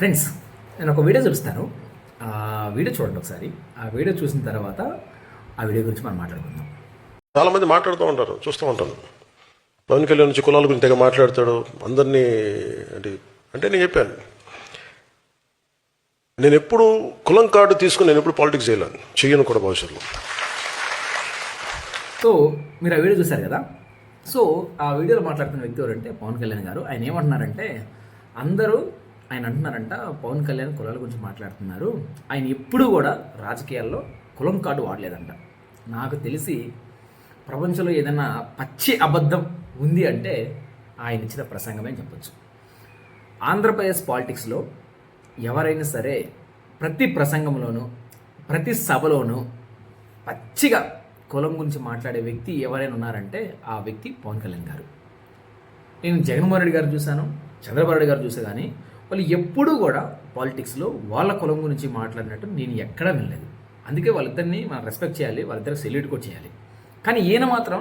Friends, నేను ఒక video చూపిస్తాను. ఆ వీడియో చూడండి ఒకసారి. ఆ వీడియో చూసిన తర్వాత ఆ వీడియో గురించి మనం మాట్లాడుకుందాం. చాలామంది మాట్లాడుతూ ఉంటారు, చూస్తూ ఉంటాను. పవన్ కళ్యాణ్ నుంచి కులాల గురించి తెగ మాట్లాడతాడు అందరినీ. అంటే నేను చెప్పాను, నేను ఎప్పుడు కులం కార్డు తీసుకుని నేను ఎప్పుడు పాలిటిక్స్ చేయను కూడా భవిష్యత్తులో. సో మీరు ఆ వీడియో చూశారు కదా. సో ఆ వీడియోలో మాట్లాడుతున్న వ్యక్తి ఎవరంటే పవన్ కళ్యాణ్ గారు. ఆయన ఏమంటున్నారంటే, ఆయన అంటున్నారంట పవన్ కళ్యాణ్ కులాల గురించి మాట్లాడుతున్నారు. ఆయన ఎప్పుడూ కూడా రాజకీయాల్లో కులం కార్డు వాడలేదంట. నాకు తెలిసి ప్రపంచంలో ఏదైనా పచ్చి అబద్ధం ఉంది అంటే ఆయన ఇచ్చిన ప్రసంగమే చెప్పచ్చు. ఆంధ్రప్రదేశ్ పాలిటిక్స్లో ఎవరైనా సరే ప్రతి ప్రసంగంలోనూ ప్రతి సభలోనూ పచ్చిగా కులం గురించి మాట్లాడే వ్యక్తి ఎవరైనా ఉన్నారంటే ఆ వ్యక్తి పవన్ కళ్యాణ్ గారు. నేను జగన్మోహన్ రెడ్డి గారు చూశాను, చంద్రబాబు నాయుడు గారు చూసా, కానీ వాళ్ళు ఎప్పుడూ కూడా పాలిటిక్స్లో వాళ్ళ కులం గురించి మాట్లాడినట్టు నేను ఎక్కడా వినలేదు. అందుకే వాళ్ళిద్దరిని మనం రెస్పెక్ట్ చేయాలి, వాళ్ళిద్దరికి సెల్యూట్ కూడా చేయాలి. కానీ ఈయన మాత్రం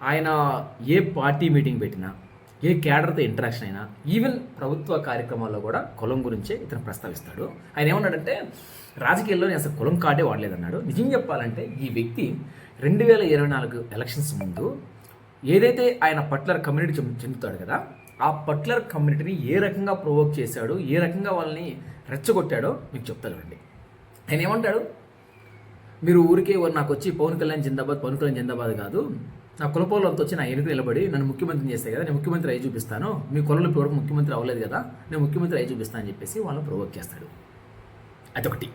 ఆయన ఏ పార్టీ మీటింగ్ పెట్టినా, ఏ క్యాడర్తో ఇంటరాక్షన్ అయినా, ఈవెన్ ప్రభుత్వ కార్యక్రమాల్లో కూడా కులం గురించే ఇతను ప్రస్తావిస్తాడు. ఆయన ఏమన్నాడంటే, రాజకీయాల్లో నేను అసలు కులం కార్డే వాడలేదన్నాడు. నిజం చెప్పాలంటే ఈ వ్యక్తి 2024 ఎలక్షన్స్ ముందు ఏదైతే ఆయన పట్లర్ కమ్యూనిటీ చెందుతాడు కదా, ఆ పట్లర్ కమ్యూనిటీని ఏ రకంగా ప్రొవోక్ చేశాడు, ఏ రకంగా వాళ్ళని రెచ్చగొట్టాడో మీకు చెప్తానండి. ఆయన ఏమంటాడు, మీరు ఊరికే నాకు వచ్చి పవన్ కళ్యాణ్ జిందాబాద్ కాదు, నా కులపోలంతా వచ్చి నా ఎన్నిక నిలబడి నన్ను ముఖ్యమంత్రిని చేస్తే కదా, నేను ముఖ్యమంత్రి అయి చూపిస్తాను, మీ కులంలో ఇప్పుడు ముఖ్యమంత్రి అవ్వలేదు కదా, నేను ముఖ్యమంత్రి అయి చూపిస్తాను అని చెప్పేసి వాళ్ళని ప్రొవోక్ చేస్తాడు. అదొకటి.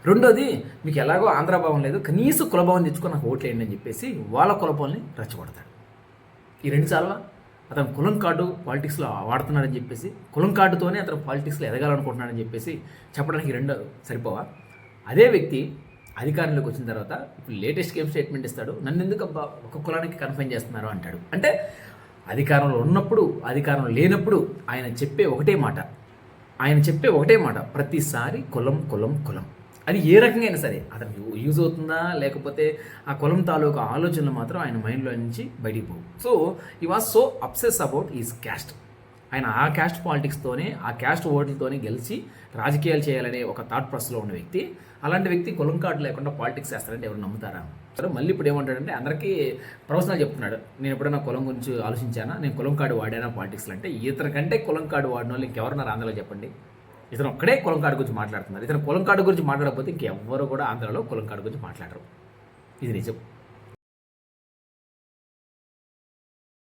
రెండోది, మీకు ఎలాగో ఆంధ్రాభావం లేదు, కనీసం కులభావం తెచ్చుకొని నాకు ఓట్లేయండి అని చెప్పేసి వాళ్ళ కులపోల్ని రెచ్చగొడతాడు. ఈ రెండు చాలా అతను కులం కార్డు పాలిటిక్స్లో వాడుతున్నాడని చెప్పేసి, కులం కార్డుతోనే అతను పాలిటిక్స్లో ఎదగాలనుకుంటున్నాడని చెప్పేసి చెప్పడానికి రెండు సరిపోవా? అదే వ్యక్తి అధికారంలోకి వచ్చిన తర్వాత ఇప్పుడు లేటెస్ట్ గేమ్ స్టేట్మెంట్ ఇస్తాడు, నన్ను ఎందుకు అబ్బా ఒక కులానికి కన్ఫైన్ చేస్తున్నారు అంటాడు. అంటే అధికారంలో ఉన్నప్పుడు, అధికారం లేనప్పుడు ఆయన చెప్పే ఒకటే మాట, ప్రతిసారి కులం కులం కులం. అది ఏ రకంగా అయినా సరే అతనికి యూజ్ అవుతుందా లేకపోతే ఆ కులం తాలూకా ఆలోచనలు మాత్రం ఆయన మైండ్లో నుంచి బయటికి పోవు. సో ఈ was so obsess about is caste. ఆయన ఆ క్యాస్ట్ పాలిటిక్స్తోనే, ఆ క్యాస్ట్ ఓట్లతోనే గెలిచి రాజకీయాలు చేయాలనే ఒక థాట్ ప్రాసెస్లో ఉన్న వ్యక్తి. అలాంటి వ్యక్తి కులం కార్డు లేకుండా పాలిటిక్స్ చేస్తారంటే ఎవరు నమ్ముతారా? సరే, మళ్ళీ ఇప్పుడు ఏమంటాడంటే అందరికీ ప్రొఫెషనల్ చెప్తున్నాడు, నేను ఎప్పుడైనా కులం గురించి ఆలోచించానా, నేను కులం కార్డు వాడానా పాలిటిక్స్లో అంటే. ఇతని కంటే కులం కార్డు వాడిన వాళ్ళు ఇంకెవరున్నారు ఆంధ్రలో చెప్పండి? ఇతను ఒక్కడే కులం కార్డు గురించి మాట్లాడుతున్నారు. ఇతను కులం కార్డు గురించి మాట్లాడకపోతే ఇంకెవ్వరు కూడా ఆంధ్రలో కులం కార్డు గురించి మాట్లాడరు. ఇది నిజం.